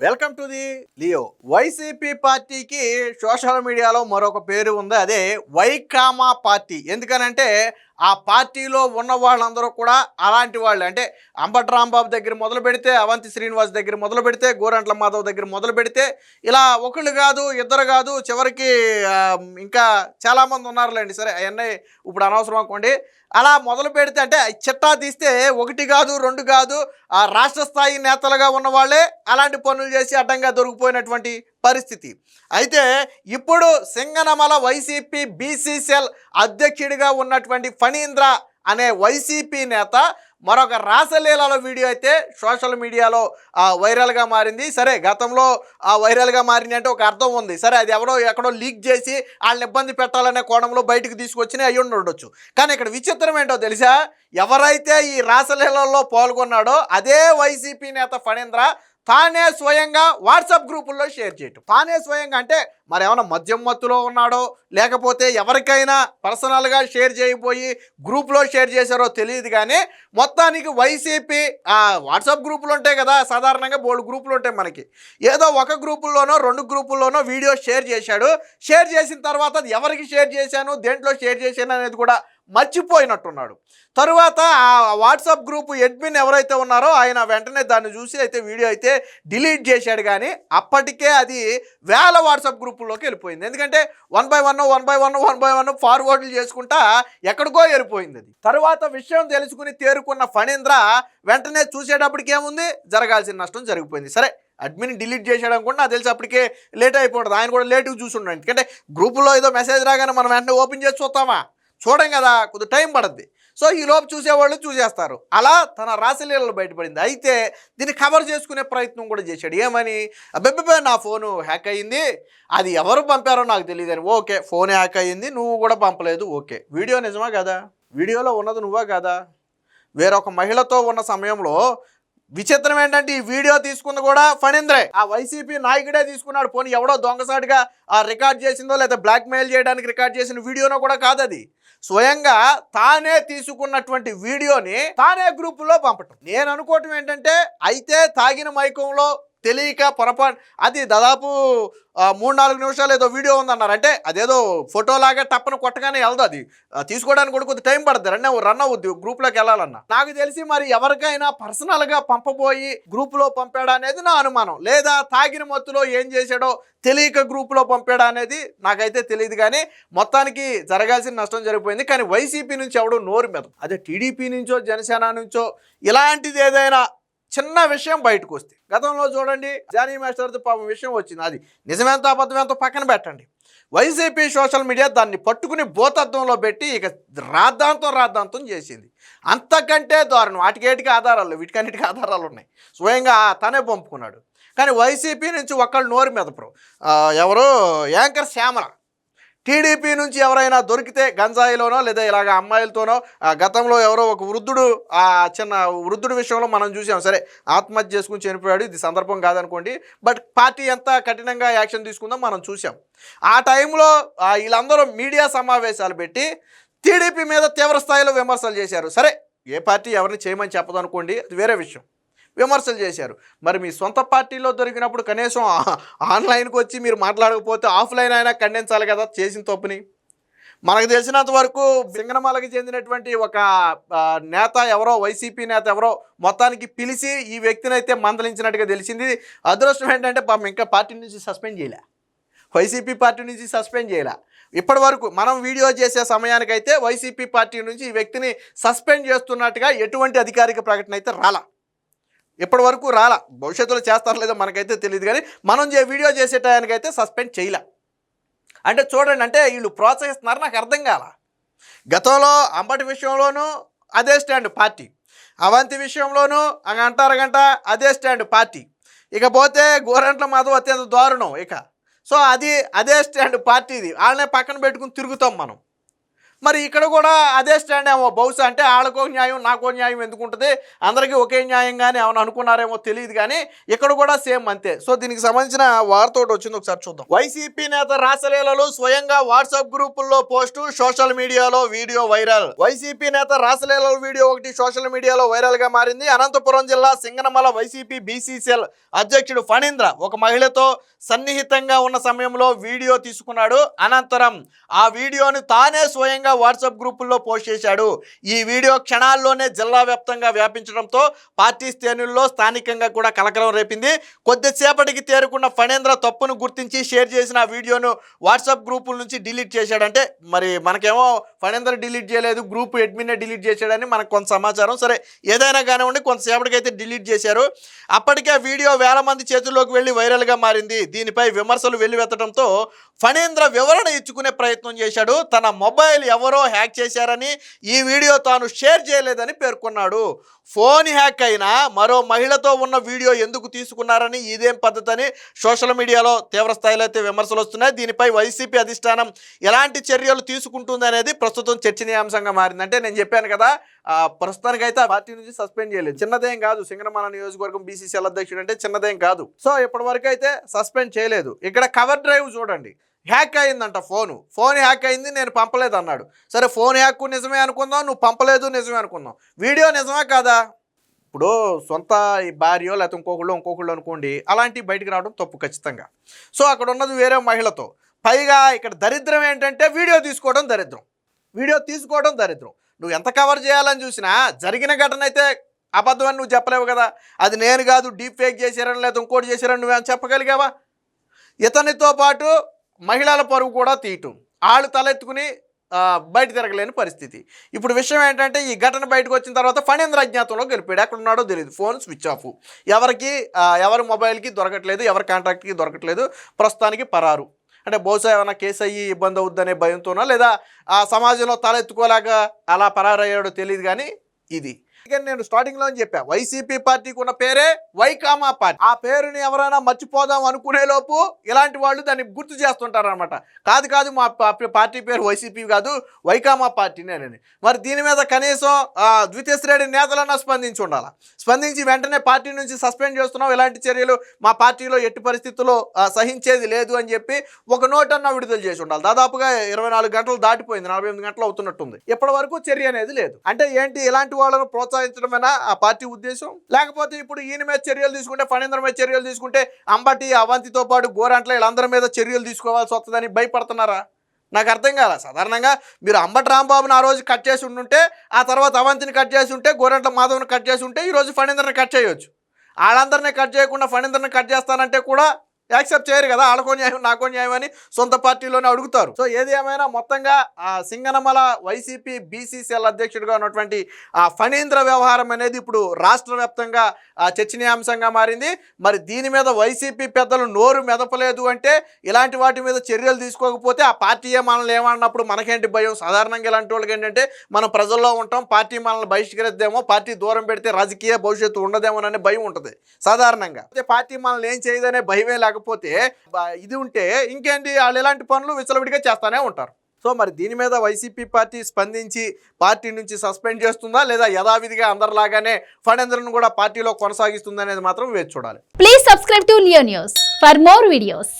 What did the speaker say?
Welcome to the Leo. YCP పార్టీకి social మీడియాలో మరొక పేరు ఉంది, అదే వైకామా పార్టీ. ఎందుకనంటే ఆ పార్టీలో ఉన్న వాళ్ళందరూ కూడా అలాంటి వాళ్ళు. అంటే అంబటి రాంబాబు దగ్గర మొదలు పెడితే, అవంతి శ్రీనివాస్ దగ్గర మొదలు పెడితే, గోరంట్ల మాధవ్ దగ్గర మొదలు పెడితే, ఇలా ఒకళ్ళు కాదు ఇద్దరు కాదు, చివరికి ఇంకా చాలామంది ఉన్నారులేండి. సరే అవన్నీ ఇప్పుడు అనవసరం అనుకోండి. అలా మొదలు పెడితే అంటే చిట్టా తీస్తే ఒకటి కాదు రెండు కాదు, ఆ రాష్ట్ర స్థాయి నేతలుగా ఉన్న వాళ్ళే అలాంటి పనులు చేసి అడ్డంగా దొరికిపోయినటువంటి పరిస్థితి. అయితే ఇప్పుడు సింగనమల వైసీపీ బీసీసీఎల్ అధ్యక్షుడిగా ఉన్నటువంటి ఫణీంద్ర అనే వైసీపీ నేత మరొక రాసలీలలో వీడియో అయితే సోషల్ మీడియాలో వైరల్గా మారింది. సరే, గతంలో వైరల్గా మారింది అంటే ఒక అర్థం ఉంది. సరే, అది ఎవరో ఎక్కడో లీక్ చేసి వాళ్ళని ఇబ్బంది పెట్టాలనే కోణంలో బయటకు తీసుకొచ్చిన అయ్యి ఉండొచ్చు. కానీ ఇక్కడ విచిత్రం ఏంటో తెలుసా? ఎవరైతే ఈ రాసలీలలో పాల్గొన్నాడో అదే వైసీపీ నేత ఫణీంద్ర తానే స్వయంగా వాట్సాప్ గ్రూపుల్లో షేర్ చేయటం. తానే స్వయంగా అంటే మరి ఏమైనా మద్యం మత్తులో ఉన్నాడో, లేకపోతే ఎవరికైనా పర్సనల్గా షేర్ చేయబోయి గ్రూప్లో షేర్ చేశారో తెలియదు. కానీ మొత్తానికి వైసీపీ వాట్సాప్ గ్రూపులు ఉంటాయి కదా, సాధారణంగా బోల్డ్ గ్రూపులు ఉంటాయి మనకి. ఏదో ఒక గ్రూపుల్లోనో రెండు గ్రూపుల్లోనో వీడియో షేర్ చేశాడు. షేర్ చేసిన తర్వాత అది ఎవరికి షేర్ చేశాను, దేంట్లో షేర్ చేశాను అనేది కూడా మర్చిపోయినట్టున్నాడు. తరువాత ఆ వాట్సాప్ గ్రూపు అడ్మిన్ ఎవరైతే ఉన్నారో ఆయన వెంటనే దాన్ని చూసి అయితే వీడియో అయితే డిలీట్ చేశాడు. కానీ అప్పటికే అది వేల వాట్సాప్ గ్రూపుల్లోకి వెళ్ళిపోయింది. ఎందుకంటే వన్ బై వన్ ఫార్వర్డ్లు చేసుకుంటా ఎక్కడికో వెళ్ళిపోయింది అది. తరువాత విషయం తెలుసుకుని తేరుకున్న ఫణీంద్ర వెంటనే చూసేటప్పటికి ఏముంది, జరగాల్సిన నష్టం జరిగిపోయింది. సరే, అడ్మిన్ డిలీట్ చేసాడు అనుకుంటే నాకు తెలిసి అప్పటికే లేట్ అయిపోతుంది. ఆయన కూడా లేటుగా చూసుంటాడు. ఎందుకంటే గ్రూపులో ఏదో మెసేజ్ రాగానే మనం వెంటనే ఓపెన్ చేసి చూస్తామా, చూడం కదా, కొద్ది టైం పడుద్ది. సో ఈ లోపు చూసేవాళ్ళు చూసేస్తారు. అలా తన రాసలీలలో బయటపడింది. అయితే దీన్ని కవర్ చేసుకునే ప్రయత్నం కూడా చేశాడు. ఏమని, అబ్బెబ్బే నా ఫోను హ్యాక్ అయ్యింది, అది ఎవరు పంపారో నాకు తెలియదు అని. ఓకే, ఫోన్ హ్యాక్ అయ్యింది, నువ్వు కూడా పంపలేదు. ఓకే, వీడియో నిజమా కదా, వీడియోలో ఉన్నది నువ్వా కదా, వేరొక మహిళతో ఉన్న సమయంలో. విచిత్రం ఏంటంటే ఈ వీడియో తీసుకుంది కూడా ఫణీంద్రే, ఆ వైసీపీ నాయకుడే తీసుకున్నాడు. పోనీ ఎవడో దొంగసాటిగా రికార్డ్ చేసిందో లేదా బ్లాక్మెయిల్ చేయడానికి రికార్డ్ చేసిన వీడియోనో కూడా కాదు, అది స్వయంగా తానే తీసుకున్నటువంటి వీడియోని తానే గ్రూపులో పంపటం. నేను అనుకోవటం ఏంటంటే, అయితే తాగిన మైకంలో తెలియక పొరపాటు, అది దాదాపు 3-4 నిమిషాలు ఏదో వీడియో ఉందన్నారు. అంటే అదేదో ఫోటోలాగా టప్పను కొట్టగానే వెళ్దు, అది తీసుకోవడానికి కూడా కొద్ది టైం పడుతుంది, రన్ అవుద్ది గ్రూప్లోకి వెళ్ళాలన్నా. నాకు తెలిసి మరి ఎవరికైనా పర్సనల్గా పంపబోయి గ్రూపులో పంపాడా అనేది నా అనుమానం. లేదా తాగిన మత్తులో ఏం చేశాడో తెలియక గ్రూపులో పంపాడా అనేది నాకైతే తెలియదు. కానీ మొత్తానికి జరగాల్సిన నష్టం జరిగిపోయింది. కానీ వైసీపీ నుంచి ఎవడో నోరు మీద, అదే టీడీపీ నుంచో జనసేన నుంచో ఇలాంటిది ఏదైనా చిన్న విషయం బయటకు వస్తే, గతంలో చూడండి జానీ మాస్టర్తో పాపం విషయం వచ్చింది, అది నిజమెంతో అబద్ధమెంతో పక్కన పెట్టండి, వైసీపీ సోషల్ మీడియా దాన్ని పట్టుకుని భూతత్వంలో పెట్టి ఇక రాద్ధాంతం చేసింది. అంతకంటే దారుణం. వాటికేటికి ఆధారాలు, వీటికన్నిటికీ ఆధారాలు ఉన్నాయి. స్వయంగా తనే పంపుకున్నాడు. కానీ వైసీపీ నుంచి ఒకళ్ళు నోరు మెదపరు. ఎవరు, యాంకర్ శ్యామల. టీడీపీ నుంచి ఎవరైనా దొరికితే గంజాయిలోనో లేదా ఇలాగ అమ్మాయిలతోనో, గతంలో ఎవరో ఒక వృద్ధుడు, చిన్న వృద్ధుడి విషయంలో మనం చూసాం. సరే, ఆత్మహత్య చేసుకుని చనిపోయాడు, ఇది సందర్భం కాదనుకోండి, బట్ పార్టీ ఎంత కఠినంగా యాక్షన్ తీసుకుందో మనం చూసాం. ఆ టైంలో వీళ్ళందరూ మీడియా సమావేశాలు పెట్టి టీడీపీ మీద తీవ్ర స్థాయిలో విమర్శలు చేశారు. సరే, ఏ పార్టీ ఎవరిని చేయమని చెప్పదు అనుకోండి, అది వేరే విషయం. విమర్శలు చేశారు. మరి మీ సొంత పార్టీలో దొరికినప్పుడు కనీసం ఆన్లైన్కి వచ్చి మీరు మాట్లాడకపోతే ఆఫ్లైన్ అయినా ఖండించాలి కదా చేసిన తప్పుని. మనకు తెలిసినంత వరకు సింగనమలకి చెందినటువంటి ఒక నేత ఎవరో, వైసీపీ నేత ఎవరో మొత్తానికి పిలిచి ఈ వ్యక్తిని అయితే మందలించినట్టుగా తెలిసింది. అదృష్టం ఏంటంటే పాపం ఇంకా పార్టీ నుంచి సస్పెండ్ చేయలే, వైసీపీ పార్టీ నుంచి సస్పెండ్ చేయలే. ఇప్పటి వరకు మనం వీడియో చేసే సమయానికైతే వైసీపీ పార్టీ నుంచి ఈ వ్యక్తిని సస్పెండ్ చేస్తున్నట్టుగా ఎటువంటి అధికారిక ప్రకటన అయితే రాలా, ఇప్పటి వరకు రాలా. భవిష్యత్తులో చేస్తారో లేదో మనకైతే తెలియదు. కానీ మనం వీడియో చేసే టయానికైతే సస్పెండ్ చేయలే. అంటే చూడండి, అంటే వీళ్ళు ప్రోత్సహిస్తున్నారు, నాకు అర్థం కాల. గతంలో అంబటి విషయంలోనూ అదే స్టాండ్ పార్టీ, అవంతి విషయంలోనూ గంట అదే స్టాండ్ పార్టీ, ఇకపోతే గోరంట్ల మాధవ్ అత్యంత దారుణం. ఇక సో అదే స్టాండ్ పార్టీది, వాళ్ళనే పక్కన పెట్టుకుని తిరుగుతాం మనం. మరి ఇక్కడ కూడా అదే స్టాండ్ ఏమో బహుశా, అంటే వాళ్ళకో న్యాయం నాకో న్యాయం ఎందుకు ఉంటుంది, అందరికీ ఒకే న్యాయంగానే ఏమన్నా అనుకున్నారేమో తెలియదు కానీ ఇక్కడ కూడా సేమ్ అంతే. సో దీనికి సంబంధించిన వార్త ఒకటి వచ్చింది, ఒకసారి చూద్దాం. వైసీపీ నేత రాసలీలలు స్వయంగా వాట్సాప్ గ్రూపుల్లో పోస్టు, సోషల్ మీడియాలో వీడియో వైరల్. వైసీపీ నేత రాసలీలల వీడియో ఒకటి సోషల్ మీడియాలో వైరల్ గా మారింది. అనంతపురం జిల్లా సింగనమల వైసీపీ బీసీసీఎల్ అధ్యక్షుడు ఫణీంద్ర ఒక మహిళతో సన్నిహితంగా ఉన్న సమయంలో వీడియో తీసుకున్నాడు. అనంతరం ఆ వీడియోను తానే స్వయంగా వాట్సాప్ గ్రూపుల్లో పోస్ట్ చేశాడు. ఈ వీడియో క్షణాల్లోనే జిల్లా వ్యాప్తంగా వ్యాపించడంతో పార్టీ శ్రేణుల్లో స్థానికంగా కూడా కలకలం రేపింది. కొద్దిసేపటికి తేరుకున్న ఫణీంద్ర తప్పును గుర్తించి షేర్ చేసిన ఆ వీడియోను వాట్సాప్ గ్రూపుల నుంచి డిలీట్ చేశాడంటే, మరి మనకేమో ఫణీంద్ర డిలీట్ చేయలేదు, గ్రూప్ అడ్మినే డిలీట్ చేశాడని మనకు కొంత సమాచారం. సరే ఏదైనా కానివ్వండి, కొంతసేపటికైతే డిలీట్ చేశారు. అప్పటికే వీడియో వేల మంది చేతుల్లోకి వెళ్ళి వైరల్గా మారింది. దీనిపై విమర్శలు వెల్లువెత్తడంతో ఫణీంద్ర వివరణ ఇచ్చుకునే ప్రయత్నం చేశాడు. తన మొబైల్ ఎవరో హ్యాక్ చేశారని, ఈ వీడియో తాను షేర్ చేయలేదని పేర్కొన్నాడు. ఫోన్ హ్యాక్ అయినా మరో మహిళతో ఉన్న వీడియో ఎందుకు తీసుకున్నారని, ఇదేం పద్ధతి అని సోషల్ మీడియాలో తీవ్ర స్థాయిలో అయితే విమర్శలు వస్తున్నాయి. దీనిపై వైసీపీ అధిష్టానం ఎలాంటి చర్యలు తీసుకుంటుంది అనేది ప్రస్తుతం చర్చనీయాంశంగా మారింది. అంటే నేను చెప్పాను కదా, ప్రస్తుతానికైతే పార్టీ నుంచి సస్పెండ్ చేయలేదు. చిన్నదేం కాదు, సింగనమల నియోజకవర్గం బీసీసీఎల్ అధ్యక్షుడు అంటే చిన్నదేం కాదు. సో ఇప్పటి వరకు అయితే సస్పెండ్ చేయలేదు. ఇక్కడ కవర్ డ్రైవ్ చూడండి, హ్యాక్ అయిందంట. ఫోన్ హ్యాక్ అయింది, నేను పంపలేదు అన్నాడు. సరే ఫోన్ హ్యాక్ నిజమే అనుకుందాం, నువ్వు పంపలేదు నిజమే అనుకుందాం, వీడియో నిజమే కాదా? ఇప్పుడు సొంత భార్యో లేకపోతే ఇంకొకళ్ళు అనుకోండి, అలాంటివి బయటకు రావడం తప్పు ఖచ్చితంగా. సో అక్కడ ఉన్నది వేరే మహిళతో, పైగా ఇక్కడ దరిద్రం ఏంటంటే వీడియో తీసుకోవడం దరిద్రం. నువ్వు ఎంత కవర్ చేయాలని చూసినా జరిగిన ఘటన అయితే అబద్ధం అని నువ్వు చెప్పలేవు కదా. అది నేను కాదు, డీప్ ఫేక్ చేశారని లేదా ఇంకోటి చేశారని నువ్వేం చెప్పగలిగావా? ఇతనితో పాటు మహిళల పరువు కూడా తీయటం, వాళ్ళు తలెత్తుకుని బయట తిరగలేని పరిస్థితి. ఇప్పుడు విషయం ఏంటంటే, ఈ ఘటన బయటకు వచ్చిన తర్వాత ఫణీంద్ర అజ్ఞాతంలో గెలిపాడు. ఎక్కడ ఉన్నాడో తెలియదు, ఫోన్ స్విచ్ ఆఫ్, ఎవరి మొబైల్కి దొరకట్లేదు, ఎవరి కాంటాక్ట్కి దొరకట్లేదు, ప్రస్తుతానికి పరారు. అంటే బహుశా ఏమైనా కేసు అయ్యి ఇబ్బంది అవుద్దనే భయంతోనో, లేదా ఆ సమాజంలో తలెత్తుకోలేక అలా పరారయ్యాడో తెలియదు. కానీ ఇది నేను స్టార్టింగ్లో చెప్పా, వైసీపీ పార్టీకి ఉన్న పేరే వైకామా పార్టీ. ఆ పేరుని ఎవరైనా మర్చిపోదాం అనుకునే లోపు ఇలాంటి వాళ్ళు దాన్ని గుర్తు చేస్తుంటారనమాట. కాదు మా పార్టీ పేరు వైసీపీ కాదు, వైకామా పార్టీనేనని. మరి దీని మీద కనీసం ద్వితీయ శ్రేణి నేతలన్నా స్పందించి వెంటనే పార్టీ నుంచి సస్పెండ్ చేస్తున్నాం, ఇలాంటి చర్యలు మా పార్టీలో ఎట్టి పరిస్థితుల్లో సహించేది లేదు అని చెప్పి ఒక నోట్ అన్నా విడుదల చేసి ఉండాలి. దాదాపుగా 24 గంటలు దాటిపోయింది, 48 గంటలు అవుతున్నట్టుంది. ఇప్పటి వరకు చర్య అనేది లేదు. అంటే ఏంటి, ఇలాంటి వాళ్ళను ప్రోత్సహించడమేనా ఆ పార్టీ ఉద్దేశం? లేకపోతే ఇప్పుడు ఈయన మీద చర్యలు తీసుకుంటే, ఫణీంద్ర మీద చర్యలు తీసుకుంటే అంబటి, అవంతితో పాటు గోరంట్ల వీళ్ళందరి మీద చర్యలు తీసుకోవాల్సి వస్తుందని భయపడుతున్నారా? నాకు అర్థం కాల. సాధారణంగా మీరు అంబటి రాంబాబుని ఆ రోజు కట్ చేసి ఉంటే, ఆ తర్వాత అవంతిని కట్ చేసి ఉంటే, గోరంట్ల మాధవ్ని కట్ చేసి ఉంటే, ఈరోజు ఫణీంద్రని కట్ చేయొచ్చు. వాళ్ళందరినీ కట్ చేయకుండా ఫణీంద్రని కట్ చేస్తానంటే కూడా యాక్సెప్ట్ చేయరు కదా. వాళ్ళకో న్యాయం నాకో న్యాయం అని సొంత పార్టీలోనే అడుగుతారు. సో ఏది ఏమైనా మొత్తంగా సింగనమల వైసీపీ బీసీసీఎల్ అధ్యక్షుడిగా ఉన్నటువంటి ఫణీంద్ర వ్యవహారం అనేది ఇప్పుడు రాష్ట్ర వ్యాప్తంగా చర్చనీయాంశంగా మారింది. మరి దీని మీద వైసీపీ పెద్దలు నోరు మెదపలేదు అంటే, ఇలాంటి వాటి మీద చర్యలు తీసుకోకపోతే ఆ పార్టీయే మనల్ని ఏమన్నప్పుడు మనకేంటి భయం? సాధారణంగా ఇలాంటి వాళ్ళకి ఏంటంటే, మనం ప్రజల్లో ఉంటాం, పార్టీ మనల్ని బహిష్కరిద్దేమో, పార్టీ దూరం పెడితే రాజకీయ భవిష్యత్తు ఉండదేమోననే భయం ఉంటుంది సాధారణంగా. పార్టీ మనల్ని ఏం చేయదనే భయమే లేకపోతే ఇది ఉంటే ఇంకేంటి, వాళ్ళు ఎలాంటి పనులు విచ్చలవిడిగా చేస్తానే ఉంటారు. సో మరి దీని మీద వైసీపీ పార్టీ స్పందించి పార్టీ నుంచి సస్పెండ్ చేస్తుందా, లేదా యథావిధిగా అందరిలాగానే ఫణీంద్రను కూడా పార్టీలో కొనసాగిస్తుందా అనేది మాత్రం వేచి చూడాలి. Please subscribe to Leo news for more videos.